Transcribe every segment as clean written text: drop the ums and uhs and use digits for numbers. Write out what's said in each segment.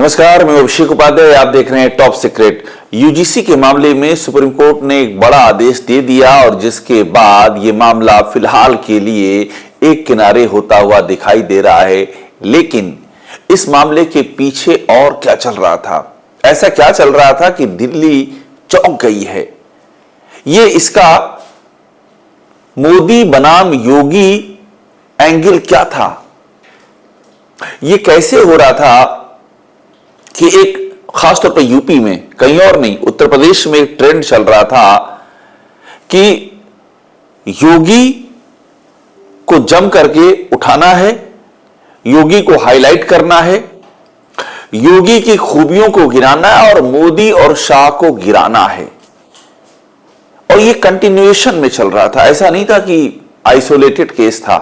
नमस्कार, मैं अभिषेक उपाध्याय। आप देख रहे हैं टॉप सीक्रेट। यूजीसी के मामले में सुप्रीम कोर्ट ने एक बड़ा आदेश दे दिया और जिसके बाद ये मामला फिलहाल के लिए एक किनारे होता हुआ दिखाई दे रहा है। लेकिन इस मामले के पीछे और क्या चल रहा था, ऐसा क्या चल रहा था कि दिल्ली चौंक गई है। ये इसका मोदी बनाम योगी एंगल क्या था, ये कैसे हो रहा था कि एक खासतौर पर यूपी में, कहीं और नहीं, उत्तर प्रदेश में एक ट्रेंड चल रहा था कि योगी को जम करके उठाना है, योगी को हाईलाइट करना है, योगी की खूबियों को गिराना है और मोदी और शाह को गिराना है। और ये कंटिन्यूएशन में चल रहा था, ऐसा नहीं था कि आइसोलेटेड केस था।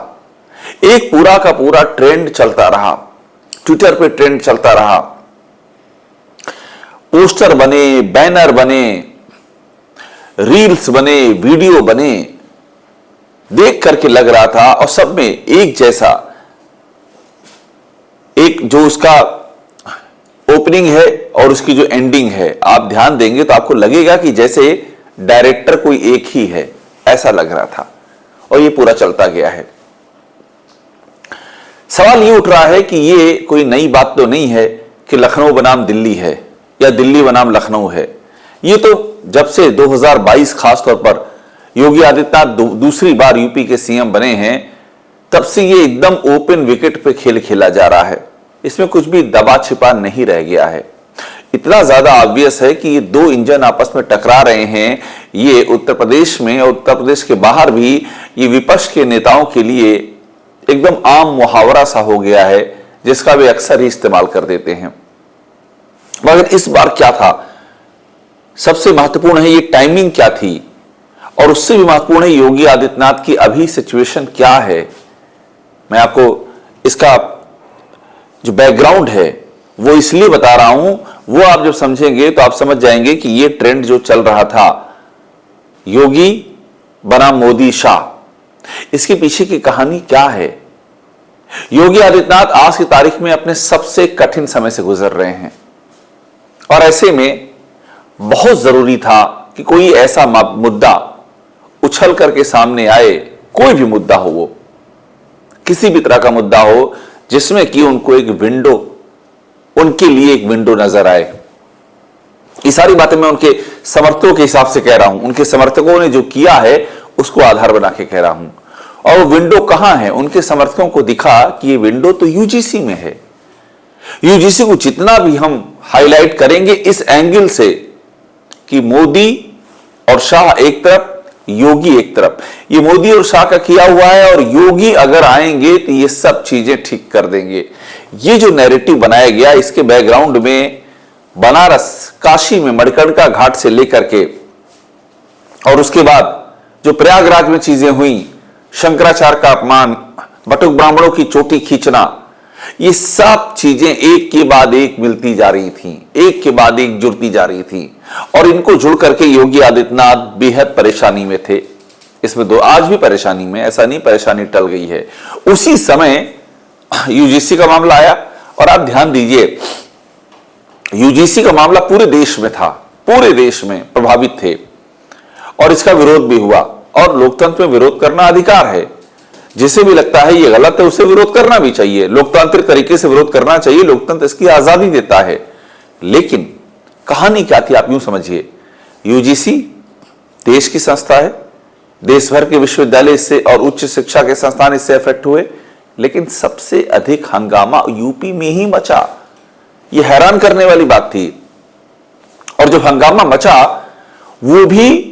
एक पूरा का पूरा ट्रेंड चलता रहा, ट्विटर पे ट्रेंड चलता रहा, पोस्टर बने, बैनर बने, रील्स बने, वीडियो बने, देख करके लग रहा था और सब में एक जैसा, एक जो उसका ओपनिंग है और उसकी जो एंडिंग है, आप ध्यान देंगे तो आपको लगेगा कि जैसे डायरेक्टर कोई एक ही है, ऐसा लग रहा था। और ये पूरा चलता गया है। सवाल ये उठ रहा है कि ये कोई नई बात तो नहीं है कि लखनऊ बनाम दिल्ली है या दिल्ली बनाम लखनऊ है। ये तो जब से 2022 खासतौर पर योगी आदित्यनाथ दूसरी बार यूपी के सीएम बने हैं, तब से ये एकदम ओपन विकेट पे खेल खेला जा रहा है। इसमें कुछ भी दबा छिपा नहीं रह गया है। इतना ज्यादा ऑब्वियस है कि ये दो इंजन आपस में टकरा रहे हैं। ये उत्तर प्रदेश में और उत्तर प्रदेश के बाहर भी ये विपक्ष के नेताओं के लिए एकदम आम मुहावरा सा हो गया है, जिसका वे अक्सर ही इस्तेमाल कर देते हैं। मगर इस बार क्या था, सबसे महत्वपूर्ण है ये टाइमिंग क्या थी, और उससे भी महत्वपूर्ण है योगी आदित्यनाथ की अभी सिचुएशन क्या है। मैं आपको इसका जो बैकग्राउंड है वो इसलिए बता रहा हूं, वो आप जब समझेंगे तो आप समझ जाएंगे कि ये ट्रेंड जो चल रहा था योगी बनाम मोदी शाह, इसके पीछे की कहानी क्या है। योगी आदित्यनाथ आज की तारीख में अपने सबसे कठिन समय से गुजर रहे हैं और ऐसे में बहुत जरूरी था कि कोई ऐसा मुद्दा उछल करके सामने आए, कोई भी मुद्दा हो, वो किसी भी तरह का मुद्दा हो, जिसमें कि उनको एक विंडो, उनके लिए एक विंडो नजर आए। ये सारी बातें मैं उनके समर्थकों के हिसाब से कह रहा हूं, उनके समर्थकों ने जो किया है उसको आधार बना के कह रहा हूं। और वो विंडो कहां है, उनके समर्थकों को दिखा कि ये विंडो तो यूजीसी में है। यूजीसी को जितना भी हम हाईलाइट करेंगे इस एंगल से कि मोदी और शाह एक तरफ, योगी एक तरफ, ये मोदी और शाह का किया हुआ है और योगी अगर आएंगे तो ये सब चीजें ठीक कर देंगे। ये जो नैरेटिव बनाया गया, इसके बैकग्राउंड में बनारस, काशी में मणिकर्णिका घाट से लेकर के और उसके बाद जो प्रयागराज में चीजें हुई, शंकराचार्य का अपमान, बटुक ब्राह्मणों की चोटी खींचना, ये सब चीजें एक के बाद एक मिलती जा रही थी, एक के बाद एक जुड़ती जा रही थी और इनको जुड़ करके योगी आदित्यनाथ बेहद परेशानी में थे। इसमें दो आज भी परेशानी में, ऐसा नहीं परेशानी टल गई है। उसी समय यूजीसी का मामला आया और आप ध्यान दीजिए, यूजीसी का मामला पूरे देश में था, पूरे देश में प्रभावित थे और इसका विरोध भी हुआ। और लोकतंत्र में विरोध करना अधिकार है, जिसे भी लगता है ये गलत है उसे विरोध करना भी चाहिए, लोकतांत्रिक तरीके से विरोध करना चाहिए, लोकतंत्र इसकी आजादी देता है। लेकिन कहानी क्या थी, आप यूं समझिए, यूजीसी देश की संस्था है, देश भर के विश्वविद्यालय इससे और उच्च शिक्षा के संस्थान इससे अफेक्ट हुए, लेकिन सबसे अधिक हंगामा यूपी में ही मचा। यह हैरान करने वाली बात थी। और जब हंगामा मचा वो भी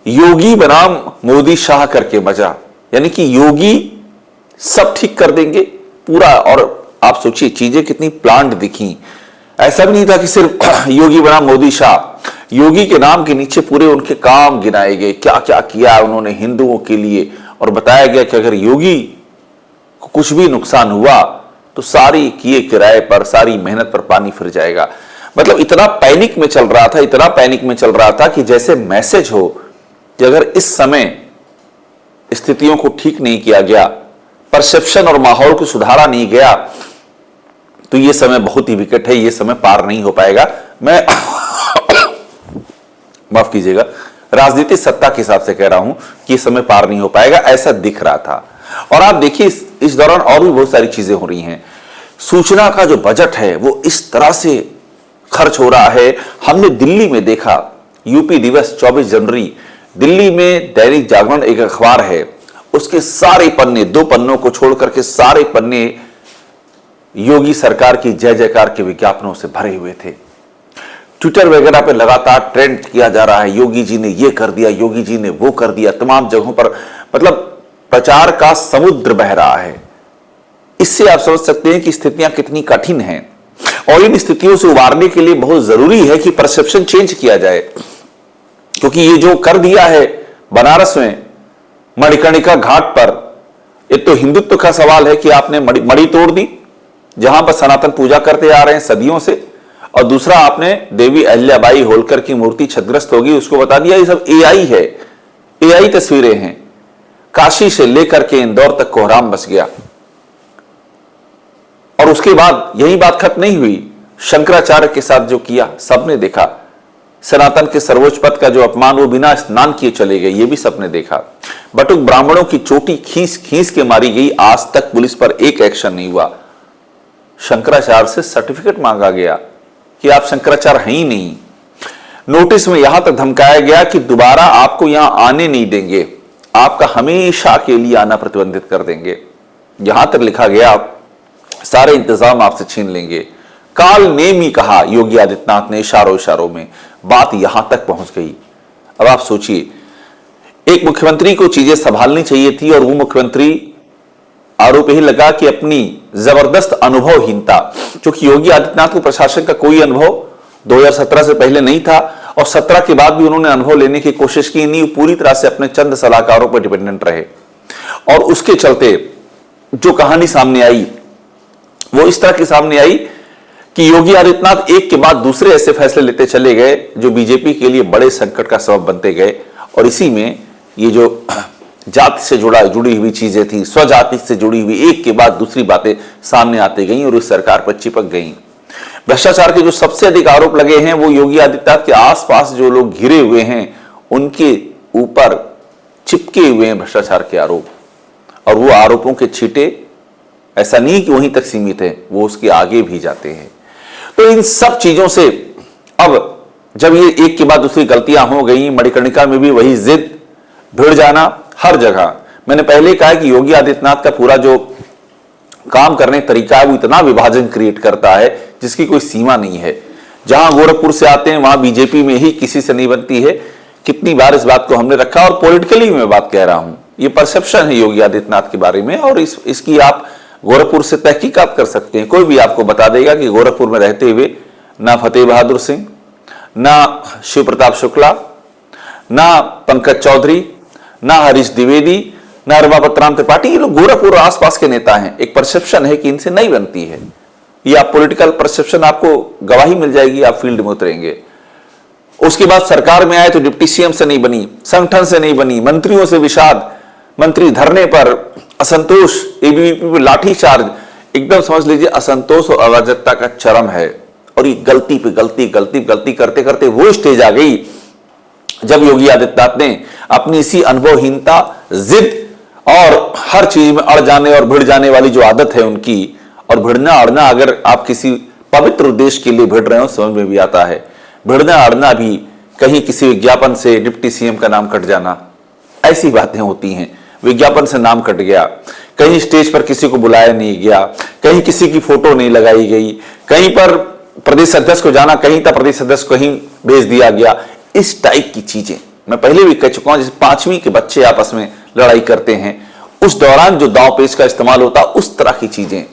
योगी बनाम मोदी शाह करके मचा, यानी कि योगी सब ठीक कर देंगे पूरा। और आप सोचिए चीजें कितनी प्लांट दिखी। ऐसा भी नहीं था कि सिर्फ योगी बनाम मोदी शाह, योगी के नाम के नीचे पूरे उनके काम गिनाए गए, क्या क्या किया उन्होंने हिंदुओं के लिए, और बताया गया कि अगर योगी को कुछ भी नुकसान हुआ तो सारी किए किराए पर, सारी मेहनत पर पानी फिर जाएगा। मतलब इतना पैनिक में चल रहा था, इतना पैनिक में चल रहा था कि जैसे मैसेज हो कि अगर इस समय स्थितियों को ठीक नहीं किया गया, परसेप्शन और माहौल को सुधारा नहीं गया, तो ये समय बहुत ही विकट है, ये समय पार नहीं हो पाएगा। मैं माफ कीजिएगा, राजनीतिक सत्ता के हिसाब से कह रहा हूं कि ये समय पार नहीं हो पाएगा, ऐसा दिख रहा था। और आप देखिए इस दौरान और भी बहुत सारी चीजें हो रही हैं। सूचना का जो बजट है वो इस तरह से खर्च हो रहा है। हमने दिल्ली में देखा, यूपी दिवस 24 जनवरी, दिल्ली में दैनिक जागरण एक अखबार है, उसके सारे पन्ने, 2 पन्नों को छोड़ करके सारे पन्ने योगी सरकार की जय जयकार के विज्ञापनों से भरे हुए थे। ट्विटर वगैरह पे लगातार ट्रेंड किया जा रहा है, योगी जी ने ये कर दिया, योगी जी ने वो कर दिया, तमाम जगहों पर मतलब प्रचार का समुद्र बह रहा है। इससे आप समझ सकते हैं कि स्थितियां कितनी कठिन हैं, और इन स्थितियों से उबारने के लिए बहुत जरूरी है कि परसेप्शन चेंज किया जाए। क्योंकि ये जो कर दिया है बनारस में मणिकर्णिका घाट पर, एक तो हिंदुत्व का सवाल है कि आपने मणि तोड़ दी जहां पर सनातन पूजा करते आ रहे हैं सदियों से, और दूसरा आपने देवी अहिल्याबाई होलकर की मूर्ति क्षतिग्रस्त होगी उसको बता दिया ये सब एआई है, एआई तस्वीरें हैं। काशी से लेकर के इंदौर तक कोहराम बच गया। और उसके बाद यही बात खत्म नहीं हुई, शंकराचार्य के साथ जो किया सबने देखा। सनातन के सर्वोच्च पद का जो अपमान वो बिना स्नान किए चले गए, ये भी सबने देखा। बटुक ब्राह्मणों की चोटी खींच खींच के मारी गई, आज तक पुलिस पर एक एक्शन नहीं हुआ। शंकराचार्य से सर्टिफिकेट मांगा गया कि आप शंकराचार्य हैं ही नहीं। नोटिस में यहां तक धमकाया गया कि दोबारा आपको यहां आने नहीं देंगे, आपका हमेशा के लिए आना प्रतिबंधित कर देंगे। यहां तक लिखा गया सारे इंतजाम आपसे छीन लेंगे। काल नेमी कहा योगी आदित्यनाथ ने इशारों इशारों में, बात यहां तक पहुंच गई। अब आप सोचिए, एक मुख्यमंत्री को चीजें संभालनी चाहिए थी और वो मुख्यमंत्री, आरोप यही लगा कि अपनी जबरदस्त अनुभवहीनता, क्योंकि योगी आदित्यनाथ को प्रशासन का कोई अनुभव 2017 से पहले नहीं था, और 17 के बाद भी उन्होंने अनुभव लेने की कोशिश की नहीं, पूरी तरह से अपने चंद सलाहकारों पर डिपेंडेंट रहे। और उसके चलते जो कहानी सामने आई वो इस तरह की सामने आई कि योगी आदित्यनाथ एक के बाद दूसरे ऐसे फैसले लेते चले गए जो बीजेपी के लिए बड़े संकट का सबब बनते गए। और इसी में ये जो जाति से जुड़ी हुई चीजें थी, स्वजाति से जुड़ी हुई एक के बाद दूसरी बातें सामने आती गई और इस सरकार पर चिपक गई। भ्रष्टाचार के जो सबसे अधिक आरोप लगे हैं वो योगी आदित्यनाथ के आसपास जो लोग घिरे हुए हैं उनके ऊपर चिपके हुए हैं भ्रष्टाचार के आरोप। और वो आरोपों के छींटे ऐसा नहीं कि वहीं तक सीमित है, वो उसके आगे भी जाते हैं। तो इन सब चीजों से अब जब ये एक के बाद दूसरी गलतियां हो गई, मणिकर्णिका में भी वही जिद, भिड़ जाना हर जगह। मैंने पहले कहा कि योगी आदित्यनाथ का पूरा जो काम करने का तरीका है वो इतना विभाजन क्रिएट करता है जिसकी कोई सीमा नहीं है। जहां गोरखपुर से आते हैं वहां बीजेपी में ही किसी से नहीं बनती है। कितनी बार इस बात को हमने रखा, और पॉलिटिकली मैं बात कह रहा हूं, ये परसेप्शन है योगी आदित्यनाथ के बारे में, और इसकी आप गोरखपुर से तहकीकात कर सकते हैं। कोई भी आपको बता देगा कि गोरखपुर में रहते हुए ना फतेह बहादुर सिंह, ना शिव प्रताप शुक्ला, ना पंकज चौधरी, ना हरीश द्विवेदी, ना रमापत त्रिपाठी, ये लोग गोरखपुर और आसपास के नेता हैं। एक परसेप्शन है कि इनसे नहीं बनती है। ये आप पॉलिटिकल परसेप्शन, आपको गवाही मिल जाएगी, आप फील्ड में उतरेंगे। उसके बाद सरकार में आए तो डिप्टी सीएम से नहीं बनी, संगठन से नहीं बनी, मंत्रियों से विषाद, मंत्री धरने पर, असंतोष, एबीवीपी पर लाठीचार्ज, एकदम समझ लीजिए असंतोष और अराजकता का चरम है। और ये गलती पे गलती करते करते वो स्टेज आ गई जब योगी आदित्यनाथ ने अपनी इसी अनुभवहीनता, जिद और हर चीज में अड़ जाने और भिड़ जाने वाली जो आदत है उनकी, और भिड़ना अड़ना अगर आप किसी पवित्र उद्देश्य के लिए भिड़ रहे हो समझ में भी आता है। भिड़ना अड़ना भी कहीं किसी विज्ञापन से डिप्टी सीएम का नाम कट जाना, ऐसी बातें होती हैं। विज्ञापन से नाम कट गया, कहीं स्टेज पर किसी को बुलाया नहीं गया, कहीं किसी की फोटो नहीं लगाई गई, कहीं पर प्रदेश अध्यक्ष को जाना, कहीं था प्रदेश अध्यक्ष को कहीं भेज दिया गया। इस टाइप की चीजें मैं पहले भी कह चुका हूं। जैसे 5वीं के बच्चे आपस में लड़ाई करते हैं, उस दौरान जो दांव पेच का इस्तेमाल होता, उस तरह की चीजें,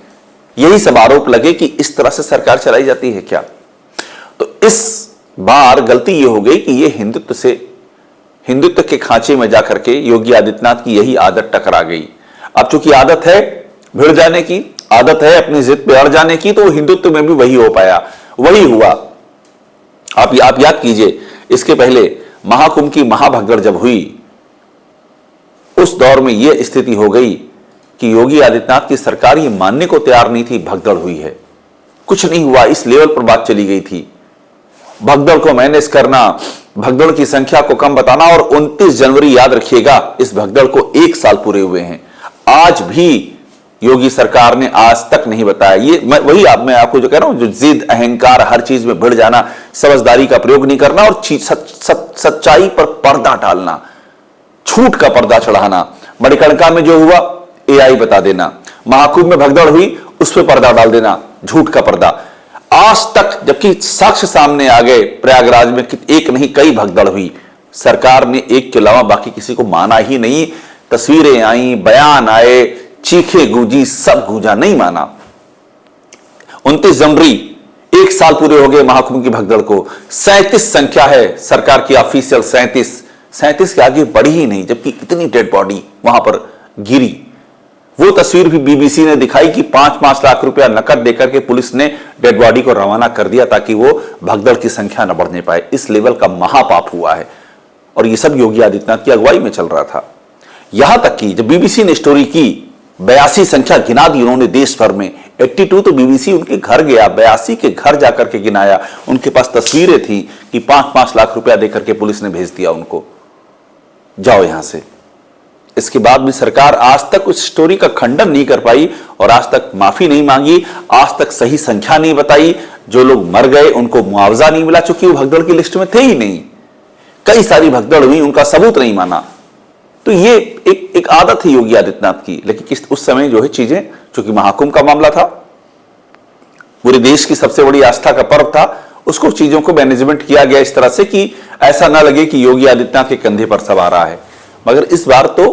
यही सब आरोप लगे कि इस तरह से सरकार चलाई जाती है क्या। तो इस बार गलती ये हो गई कि ये हिंदुत्व के खांचे में जाकर के योगी आदित्यनाथ की यही आदत टकरा गई। अब चूंकि आदत है भिड़ जाने की, आदत है अपनी जिद पे अड़ जाने की, तो हिंदुत्व में भी वही हो पाया, वही हुआ। आप याद कीजिए, इसके पहले महाकुंभ की महाभगदड़ जब हुई, उस दौर में यह स्थिति हो गई कि योगी आदित्यनाथ की सरकार ये मानने को तैयार नहीं थी भगदड़ हुई है। कुछ नहीं हुआ, इस लेवल पर बात चली गई थी। भगदड़ को मैनेज करना, भगदड़ की संख्या को कम बताना, और 29 जनवरी याद रखिएगा, इस भगदड़ को 1 साल पूरे हुए हैं। आज भी योगी सरकार ने आज तक नहीं बताया। ये मैं आपको जो कह रहा हूं, जो जिद, अहंकार, हर चीज में भिड़ जाना, समझदारी का प्रयोग नहीं करना और सच्चाई पर पर्दा डालना, झूठ का पर्दा चढ़ाना। मणिकर्णिका में जो हुआ एआई बता देना, महाकुंभ में भगदड़ हुई उस पर पर्दा डाल देना, झूठ का पर्दा। आज तक जबकि साक्ष्य सामने आ गए, प्रयागराज में एक नहीं कई भगदड़ हुई, सरकार ने एक के अलावा बाकी किसी को माना ही नहीं। तस्वीरें आई, बयान आए, चीखे गूंजी, सब गूंजा, नहीं माना। 29 जनवरी 1 साल पूरे हो गए महाकुंभ की भगदड़ को। 37 संख्या है सरकार की ऑफिशियल, 37 के आगे बढ़ी ही नहीं, जबकि इतनी डेड बॉडी वहां पर गिरी। वो तस्वीर भी बीबीसी ने दिखाई कि 5-5 लाख रुपया नकद देकर के पुलिस ने डेड बॉडी को रवाना कर दिया ताकि वो भगदड़ की संख्या न बढ़ने पाए। इस लेवल का महापाप हुआ है, और ये सब योगी आदित्यनाथ की अगुवाई में चल रहा था। यहां तक कि जब बीबीसी ने स्टोरी की, 82 संख्या गिना दी उन्होंने देश भर में। 82 तो बीबीसी उनके घर गया, 82 के घर जाकर के गिनाया। उनके पास तस्वीरें थी कि 5-5 लाख रुपया देकर के पुलिस ने भेज दिया उनको, जाओ यहां से। इसके बाद भी सरकार आज तक उस स्टोरी का खंडन नहीं कर पाई, और आज तक माफी नहीं मांगी, आज तक सही संख्या नहीं बताई। जो लोग मर गए उनको मुआवजा नहीं मिला, चूंकि वो भगदड़ की लिस्ट में थे ही नहीं। कई सारी भगदड़ हुई, उनका सबूत नहीं माना। तो ये एक आदत है योगी आदित्यनाथ की। लेकिन उस समय जो है चीजें, चूंकि महाकुंभ का मामला था, पूरे देश की सबसे बड़ी आस्था का पर्व था, उसको चीजों को मैनेजमेंट किया गया इस तरह से कि ऐसा ना लगे कि योगी आदित्यनाथ के कंधे पर सब आ रहा है। मगर इस बार तो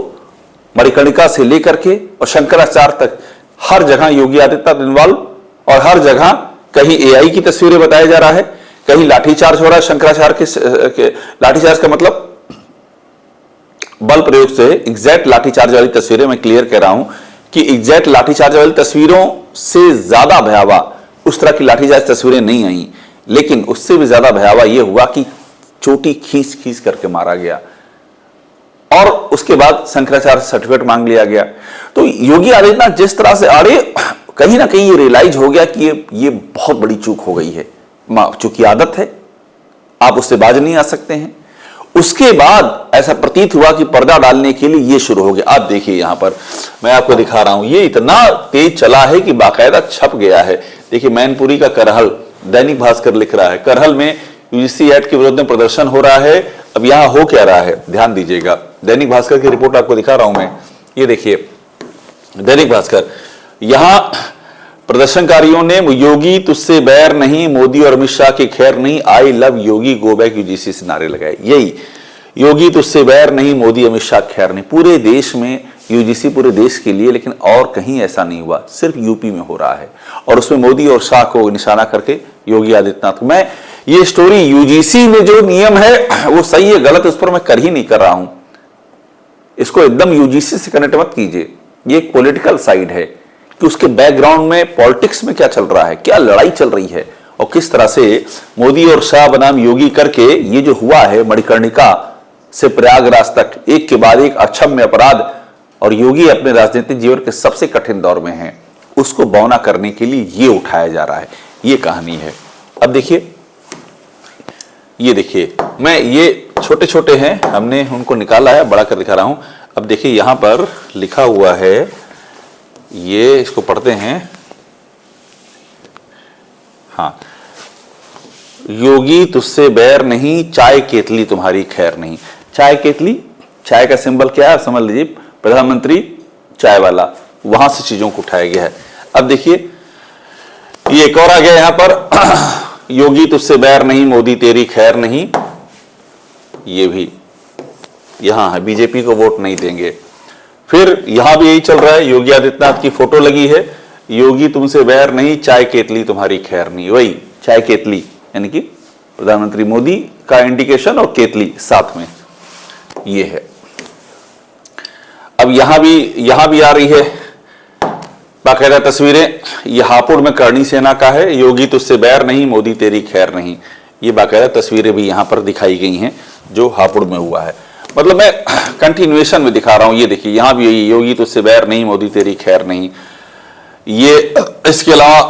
मणिकर्णिका से लेकर के और शंकराचार्य तक हर जगह योगी आदित्यनाथ इन्वॉल्व, और हर जगह कहीं एआई की तस्वीरें बताया जा रहा है, कहीं लाठीचार्ज हो रहा है। शंकराचार्य के लाठीचार्ज का मतलब बल प्रयोग से, एग्जैक्ट लाठीचार्ज वाली तस्वीरें मैं क्लियर कह रहा हूं कि एग्जैक्ट लाठीचार्ज वाली तस्वीरों से ज्यादा भयावह उस तरह की लाठीचार्ज तस्वीरें नहीं आई, लेकिन उससे भी ज्यादा भयावह यह हुआ कि चोटी खींच खींच करके मारा गया, और उसके बाद शंकराचार्य सर्टिफिकेट मांग लिया गया। तो योगी आदित्यनाथ जिस तरह से, अरे कहीं ना कहीं ये रियलाइज हो गया कि ये बहुत बड़ी चूक हो गई है। चूंकि आदत है, आप उससे बाज नहीं आ सकते हैं। उसके बाद ऐसा प्रतीत हुआ कि पर्दा डालने के लिए ये शुरू हो गया। आप देखिए, यहां पर मैं आपको दिखा रहा हूं, ये इतना तेज चला है कि बाकायदा छप गया है। देखिए, मैनपुरी का करहल, दैनिक भास्कर लिख रहा है, करहल में यूजीसी एक्ट के विरोध में प्रदर्शन हो रहा है। अब यहां हो क्या रहा है, ध्यान दीजिएगा। दैनिक भास्कर की रिपोर्ट आपको दिखा रहा हूं मैं, ये देखिए दैनिक भास्कर। यहां प्रदर्शनकारियों ने योगी तुझसे बैर नहीं, मोदी और अमित शाह की खैर नहीं, I love Yogi go back UGC से नारे लगाए। यही योगी तुझसे बैर नहीं, मोदी अमित शाह खैर नहीं, पूरे देश में यूजीसी, पूरे देश के लिए, लेकिन और कहीं ऐसा नहीं हुआ, सिर्फ यूपी में हो रहा है। और उसमें मोदी और शाह को निशाना करके योगी आदित्यनाथ। मैं ये स्टोरी यूजीसी में जो नियम है वो सही है गलत उस पर मैं कर ही नहीं कर रहा हूं, इसको एकदम यूजीसी से कनेक्ट मत कीजिए। ये एक पॉलिटिकल साइड है कि उसके बैकग्राउंड में पॉलिटिक्स में क्या चल रहा है, क्या लड़ाई चल रही है, और किस तरह से मोदी और शाह बनाम योगी करके ये जो हुआ है मणिकर्णिका से प्रयागराज तक, एक के बाद एक अक्षम्य अपराध, और योगी अपने राजनीतिक जीवन के सबसे कठिन दौर में हैं, उसको बौना करने के लिए ये उठाया जा रहा है। ये कहानी है। अब देखिए, ये देखिए, मैं ये छोटे छोटे हैं, हमने उनको निकाला है, बड़ा कर दिखा रहा हूं। अब देखिए, यहां पर लिखा हुआ है, ये इसको पढ़ते हैं। हाँ, योगी तुझसे बैर नहीं, चाय केतली तुम्हारी खैर नहीं। चाय केतली, चाय का सिंबल क्या है समझ लीजिए, प्रधानमंत्री चाय वाला, वहां से चीजों को उठाया गया है। अब देखिए, ये एक और आ गया यहां पर, योगी तुझसे बैर नहीं, मोदी तेरी खैर नहीं। ये भी यहां है, बीजेपी को वोट नहीं देंगे। फिर यहां भी यही चल रहा है, योगी आदित्यनाथ की फोटो लगी है, योगी तुमसे बैर नहीं, चाय केतली तुम्हारी खैर नहीं। वही चाय केतली यानी कि प्रधानमंत्री मोदी का इंडिकेशन और केतली साथ में, ये है। अब यहां भी आ रही है बाकायदा तस्वीरें। यह हापुड़ में करणी सेना का है, योगी तुझसे बैर नहीं, मोदी तेरी खैर नहीं। ये बाकायदा तस्वीरें भी यहां पर दिखाई गई हैं जो हापुड़ में हुआ है। मतलब मैं कंटिन्यूएशन में दिखा रहा हूं। ये देखिए, यहां भी यही, योगी तुझसे बैर नहीं, मोदी तेरी खैर नहीं। ये इसके अलावा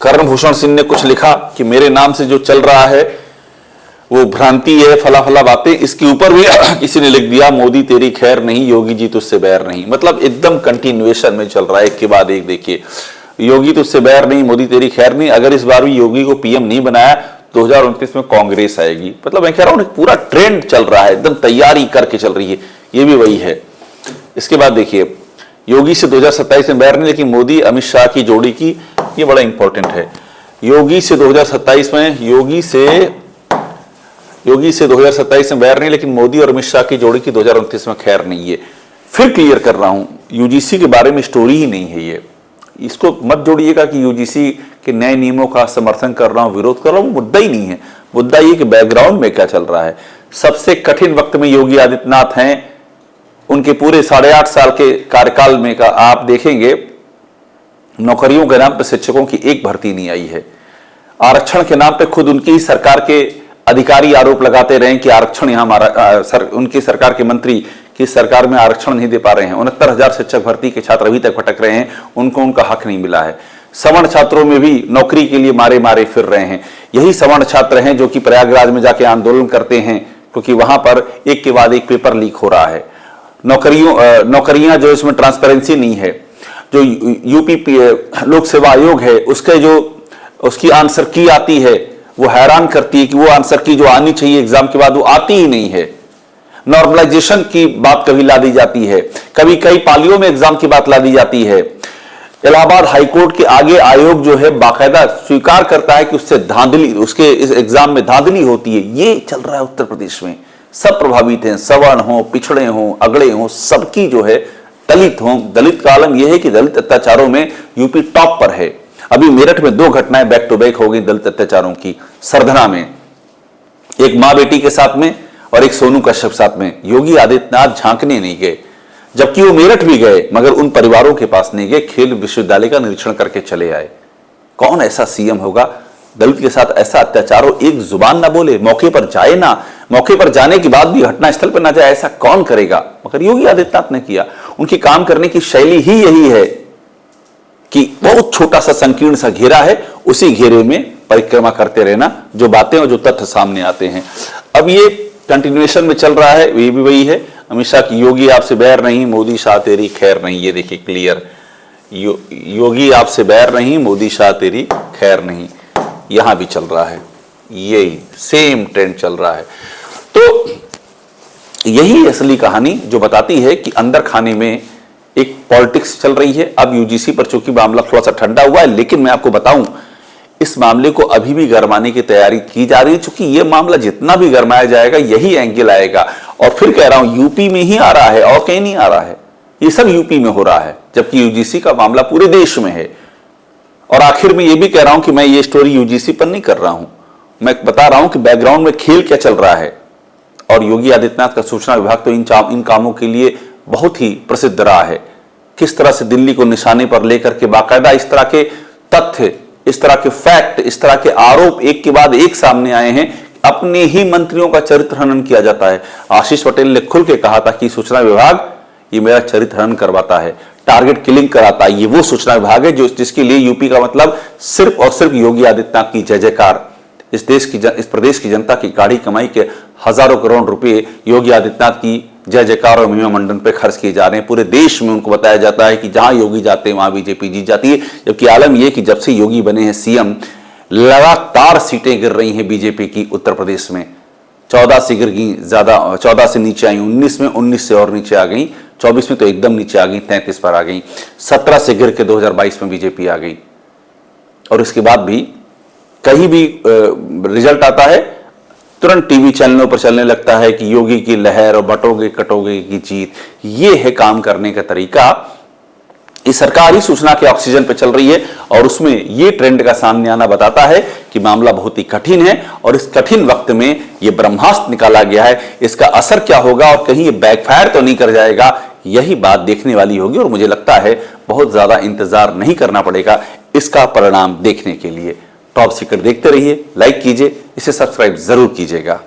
करण भूषण सिंह ने कुछ लिखा कि मेरे नाम से जो चल रहा है वो भ्रांति है, फला फला बातें। इसके ऊपर भी किसी ने लिख दिया, मोदी तेरी खैर नहीं, योगी जी तुझसे बैर नहीं। मतलब एकदम कंटिन्यूएशन में चल रहा है, एक के बाद एक। देखिए, योगी तुझसे बैर नहीं, मोदी तेरी खैर नहीं। अगर इस बार भी योगी को पीएम नहीं बनाया 2029 में कांग्रेस आएगी। मतलब मैं कह रहा हूं पूरा ट्रेंड चल रहा है, एकदम तैयारी करके चल रही है। ये भी वही है। इसके बाद देखिए, योगी से 2027 में बैर नहीं, लेकिन मोदी अमित शाह की जोड़ी की, ये बड़ा इंपॉर्टेंट है। योगी से 2027 में योगी से 2027 में बैर नहीं, लेकिन मोदी और अमित शाह की जोड़ी की 2029 में खैर नहीं है। फिर क्लियर कर रहा हूं, यूजीसी के बारे में स्टोरी ही नहीं है ये। इसको मत जोड़िएगा कि यूजीसी के नए नियमों का समर्थन कर रहा हूं, विरोध कर रहा हूं, मुद्दा ही नहीं है। मुद्दा ये कि बैकग्राउंड में क्या चल रहा है। सबसे कठिन वक्त में योगी आदित्यनाथ हैं। उनके पूरे 8.5 साल के कार्यकाल में का आप देखेंगे, नौकरियों के नाम पर शिक्षकों की एक भर्ती नहीं आई है। आरक्षण के नाम पे खुद उनकी सरकार के अधिकारी आरोप लगाते रहे कि आरक्षण यहां उनकी सरकार के मंत्री की सरकार में आरक्षण नहीं दे पा रहे हैं। 69,000 शिक्षक भर्ती के छात्र अभी तक भटक रहे हैं, उनको उनका हक नहीं मिला है। सवर्ण छात्रों में भी नौकरी के लिए मारे मारे फिर रहे हैं। यही सवर्ण छात्र हैं जो कि प्रयागराज में जाके आंदोलन करते हैं, क्योंकि वहां पर एक के बाद एक पेपर लीक हो रहा है। नौकरियां जो इसमें ट्रांसपेरेंसी नहीं है। जो यूपी लोक सेवा आयोग है, उसकी आंसर की आती है, वो हैरान करती है कि वो आंसर की जो आनी चाहिए एग्जाम के बाद वो आती ही नहीं है। नॉर्मलाइजेशन की बात कभी ला दी जाती है, कभी कई पालियों में एग्जाम की बात ला दी जाती है। इलाहाबाद हाईकोर्ट के आगे आयोग जो है बाकायदा स्वीकार करता है कि उससे धांधली, उसके इस एग्जाम में धांधली होती है। ये चल रहा है उत्तर प्रदेश में। सब प्रभावित हैं, सवर्ण हो, पिछड़े हो, अगड़े हो, सबकी जो है, दलित हो। दलित का आलम यह है कि दलित अत्याचारों में यूपी टॉप पर है। अभी मेरठ में 2 घटनाएं बैक टू बैक हो गई दलित अत्याचारों की। सरधना में एक मां बेटी के साथ में और एक सोनू कश्यप साथ में। योगी आदित्यनाथ झांकने नहीं गए, जबकि वो मेरठ भी गए, मगर उन परिवारों के पास नहीं गए। खेल विश्वविद्यालय का निरीक्षण करके चले आए। कौन ऐसा सीएम होगा दलित के साथ ऐसा अत्याचार हो, एक जुबान ना बोले, मौके पर जाए ना, मौके पर जाने के बाद भी घटनास्थल पर ना जाए, ऐसा कौन करेगा? मगर योगी आदित्यनाथ ने किया। उनकी काम करने की शैली ही यही है कि बहुत छोटा सा संकीर्ण सा घेरा है, उसी घेरे में परिक्रमा करते रहना, जो बातें और जो तथ्य सामने आते हैं। अब ये कंटिन्यूएशन में चल रहा है, ये भी वही है। अमित शाह की योगी आपसे बैर नहीं, मोदी शाह तेरी खैर नहीं। ये देखिए क्लियर, योगी आपसे बैर नहीं, मोदी शाह तेरी खैर नहीं। यहां भी चल रहा है, यही सेम ट्रेंड चल रहा है। तो यही असली कहानी जो बताती है कि अंदर खाने में एक पॉलिटिक्स चल रही है। अब यूजीसी पर चूंकि मामला थोड़ा सा ठंडा हुआ है, लेकिन मैं आपको बताऊं, इस मामले को अभी भी गरमाने की तैयारी की जा रही है। चूंकि यह मामला जितना भी गरमाया जाएगा, यही एंगल आएगा। और फिर कह रहा हूं, यूपी में ही आ रहा है और कहीं नहीं आ रहा है। ये सब यूपी में हो रहा है, जबकि यूजीसी का मामला पूरे देश में है। और आखिर में यह भी कह रहा हूं कि मैं ये स्टोरी यूजीसी पर नहीं कर रहा हूं, मैं बता रहा हूं कि बैकग्राउंड में खेल क्या चल रहा है। और योगी आदित्यनाथ का सूचना विभाग तो इन कामों के लिए बहुत ही प्रसिद्ध रहा है। किस तरह से दिल्ली को निशाने पर लेकर के बाकायदा इस तरह के तथ्य, इस तरह के फैक्ट, इस तरह के आरोप एक के बाद एक सामने आए हैं। अपने ही मंत्रियों का चरित्र हनन किया जाता है। आशीष पटेल ने खुल के कहा था कि सूचना विभाग ये मेरा चरित्र हनन करवाता है, टारगेट किलिंग कराता है। ये वो सूचना विभाग है जिसके लिए यूपी का मतलब सिर्फ और सिर्फ योगी आदित्यनाथ की जय जयकार। इस प्रदेश की जनता की गाढ़ी कमाई के हजारों करोड़ रुपए योगी आदित्यनाथ की जय जयकार और महिमा मंडन पे खर्च किए जा रहे हैं। पूरे देश में उनको बताया जाता है कि जहां योगी जाते हैं वहां बीजेपी जीत जाती है। जबकि आलम यह कि जब से योगी बने हैं सीएम, लगातार सीटें गिर रही हैं बीजेपी की उत्तर प्रदेश में। 14 से गिर गई, ज्यादा 14 से नीचे आई, 19 में 19 से और नीचे आ गई, 24 में तो एकदम नीचे आ गई, 33 पर आ गई, 17 से गिर के 2022 में बीजेपी आ गई। और इसके बाद भी कहीं भी रिजल्ट आता है, तुरंत टीवी चैनलों पर चलने लगता है कि योगी की लहर और बटोगे कटोगे की जीत। ये है काम करने का तरीका। इस सरकारी सूचना के ऑक्सीजन पे चल रही है और उसमें ये ट्रेंड का सामने आना बताता है कि मामला बहुत ही कठिन है। और इस कठिन वक्त में ये ब्रह्मास्त्र निकाला गया है। इसका असर क्या होगा और कहीं ये बैकफायर तो नहीं कर जाएगा, यही बात देखने वाली होगी। और मुझे लगता है बहुत ज्यादा इंतजार नहीं करना पड़ेगा इसका परिणाम देखने के लिए। टॉप सीक्रेट देखते रहिए, लाइक कीजिए, इसे सब्सक्राइब जरूर कीजिएगा।